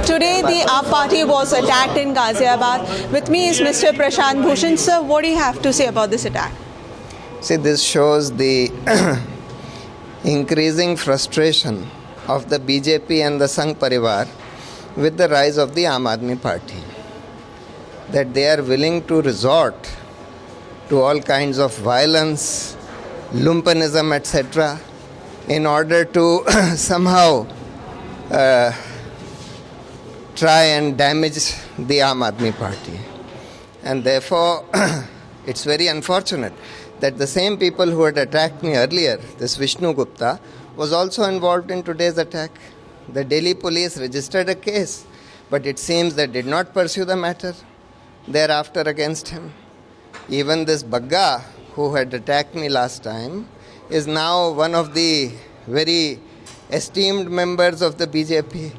Today, the AAP party was attacked in Ghaziabad. With me is Mr. Prashant Bhushan. Sir, what do you have to say about this attack? See, this shows the increasing frustration of the BJP and the Sangh Parivar with the rise of the Aam Aadmi Party. That they are willing to resort to all kinds of violence, lumpenism, etc., in order to somehow try and damage the Aam Aadmi Party. And therefore, it's very unfortunate that the same people who had attacked me earlier, this Vishnu Gupta, was also involved in today's attack. The Delhi police registered a case, but it seems they did not pursue the matter thereafter against him. Even this Bagga, who had attacked me last time, is now one of the very esteemed members of the BJP,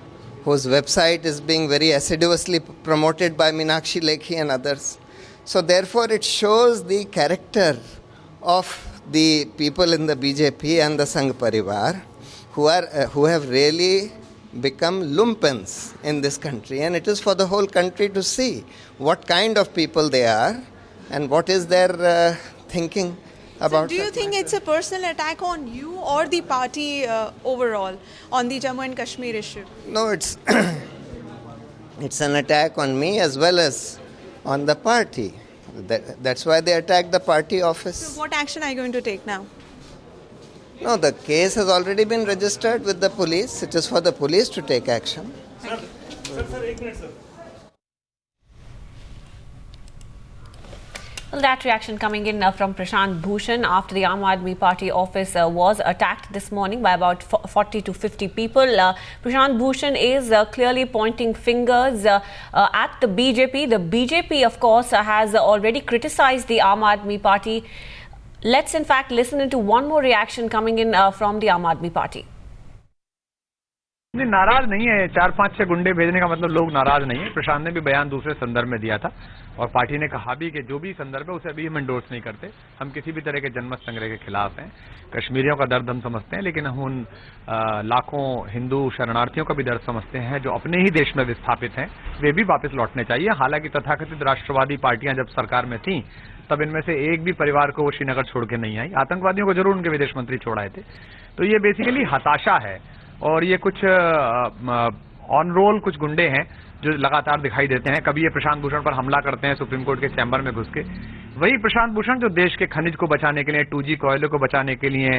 whose website is being very assiduously promoted by Meenakshi Lekhi and others. So therefore it shows the character of the people in the BJP and the Sangh Parivar who have really become lumpens in this country, and it is for the whole country to see what kind of people they are and what is their thinking about. So do you think it's a personal attack on you or the party overall on the Jammu and Kashmir issue? No, it's it's an attack on me as well as on the party. That's why they attacked the party office. So what action are you going to take now? No, the case has already been registered with the police. It is for the police to take action. Well, that reaction coming in from Prashant Bhushan after the Aam Aadmi Party office was attacked this morning by about 40 to 50 people. Prashant Bhushan is clearly pointing fingers at the BJP. The BJP, of course, has already criticized the Aam Aadmi Party. Let's in fact listen into one more reaction coming in from the Aam Aadmi Party. नहीं, नाराज नहीं है। 4-5-6 गुंडे भेजने का मतलब लोग नाराज नहीं है। प्रशांत ने भी बयान दूसरे संदर्भ में दिया था और पार्टी ने कहा भी कि जो भी संदर्भ है उसे अभी हम एंडोर्स नहीं करते। हम किसी भी तरह के जनमत संग्रह के खिलाफ हैं। कश्मीरियों का दर्द हम समझते हैं, लेकिन हम उन लाखों हिंदू शरणार्थियों का भी दर्द समझते हैं जो अपने ही देश में विस्थापित हैं। वे भी वापस लौटने चाहिए। हालांकि तथाकथित राष्ट्रवादी पार्टियां जब सरकार में थीं तब इनमें से एक भी परिवार को वो श्रीनगर छोड़ के नहीं आई। आतंकवादियों को जरूर उनके विदेश मंत्री छोड़ आए थे। तो ये बेसिकली हताशा है और ये कुछ ऑन रोल कुछ गुंडे हैं जो लगातार दिखाई देते हैं। कभी ये प्रशांत भूषण पर हमला करते हैं सुप्रीम कोर्ट के चैम्बर में घुस के। वही प्रशांत भूषण जो देश के खनिज को बचाने के लिए, 2G कोयले को बचाने के लिए,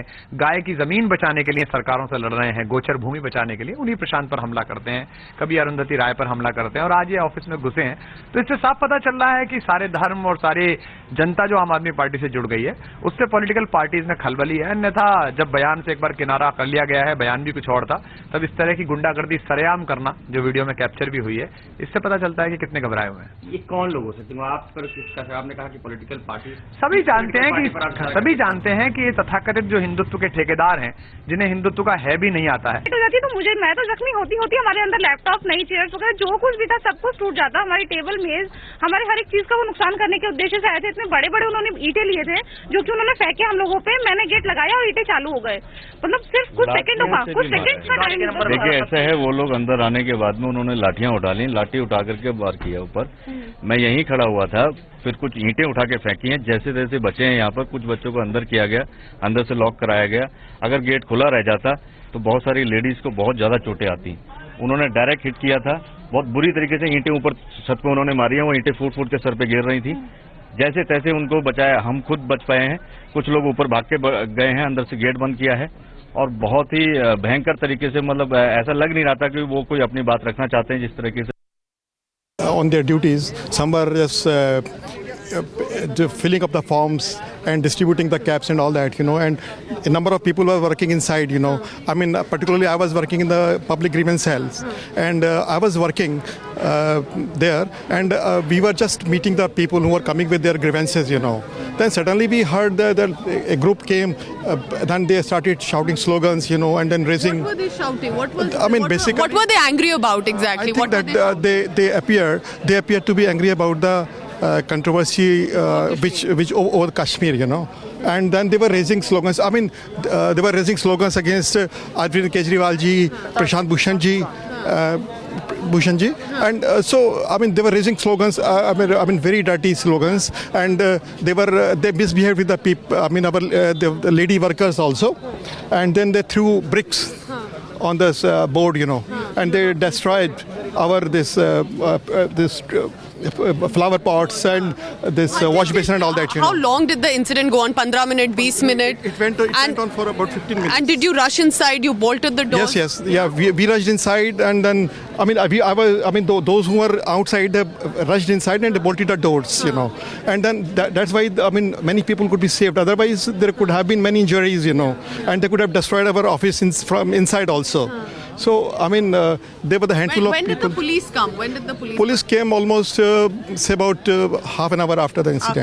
गाय की जमीन बचाने के लिए सरकारों से लड़ रहे हैं, गोचर भूमि बचाने के लिए, उन्हीं प्रशांत पर हमला करते हैं। कभी अरुंधति राय पर हमला करते हैं और आज ये ऑफिस में घुसे हैं। तो इससे साफ पता चल रहा है कि सारे धर्म और सारे जनता जो आम आदमी पार्टी से जुड़ गई है उससे पॉलिटिकल पार्टीज में खलबली है। अन्यथा जब बयान से एक बार किनारा कर लिया गया है, बयान भी कुछ और था, तब इस तरह की गुंडागर्दी सरेआम करना जो वीडियो में कैप्चर भी हुई है, इससे पता चलता है कि कितने घबराए हुए हैं। ये कौन लोग हो सकते हैं? आप पर आपने कहा कि पॉलिटिकल पार्टी सभी जानते हैं कि ये तथाकथित जो हिंदुत्व के ठेकेदार हैं जिन्हें हिंदुत्व का है भी नहीं आता है। तो मैं तो जख्मी होती हमारे अंदर लैपटॉप, नई चेयर्स वगैरह जो कुछ भी था सब कुछ टूट जाता। हमारी टेबल, मेज, हमारे हर एक चीज का वो नुकसान करने के उद्देश्य से आए थे। इतने बड़े बड़े उन्होंने ईंटें लिए थे जो कि उन्होंने फेंके हम लोगों पे। मैंने गेट लगाया और ईंटें चालू हो गए। मतलब सिर्फ कुछ सेकंडों का टाइम। देखिए, ऐसा है, वो लोग अंदर आने के बाद में उन्होंने लाठियां उठा ली, लाठी उठा करके वार किया ऊपर। मैं यहीं खड़ा हुआ था, फिर कुछ ईंटें उठा के फेंकी हैं। जैसे तैसे बचे हैं यहाँ पर। कुछ बच्चों को अंदर किया गया, अंदर से लॉक कराया गया। अगर गेट खुला रह जाता तो बहुत सारी लेडीज को बहुत ज्यादा चोटें आती। उन्होंने डायरेक्ट हिट किया था, बहुत बुरी तरीके से ईंटें ऊपर छत पे उन्होंने मारी हैं। वो ईंटें फूट फूट के सर पे गिर रही थी। जैसे तैसे उनको बचाया, हम खुद बच पाए हैं। कुछ लोग ऊपर भाग के गए हैं, अंदर से गेट बंद किया है और बहुत ही भयंकर तरीके से, मतलब ऐसा लग नहीं रहा था कि वो कोई अपनी बात रखना चाहते हैं जिस तरीके से। On their duties, some were just filling up the forms and distributing the caps and all that, and a number of people were working inside, I mean, particularly I was working in the public grievance cells, and I was working there, and we were just meeting the people who were coming with their grievances, Then suddenly we heard that a group came, then they started shouting slogans, and then raising... What were they shouting? Basically... What were they angry about exactly? I think that they appear to be angry about the controversy which over Kashmir, and then they were raising slogans. I mean, they were raising slogans against Arvind Kejriwal ji, Prashant Bhushan ji, Bhushan ji, and so I mean they were raising slogans. I mean very dirty slogans, and they misbehaved with the people. I mean our the lady workers also, and then they threw bricks on this board, and they destroyed our this flower pots and this wash basin and all that. How long did the incident go on? 15 minutes, 20 minutes? It went on for about 15 minutes. And did you rush inside? You bolted the door? Yes. Yeah, we rushed inside, and then those who were outside they rushed inside and they bolted the doors, and then that's why many people could be saved. Otherwise, there could have been many injuries, and they could have destroyed our office from inside also. So they were the handful of people. When did the police come? When did the police? Police came almost say about half an hour after the incident.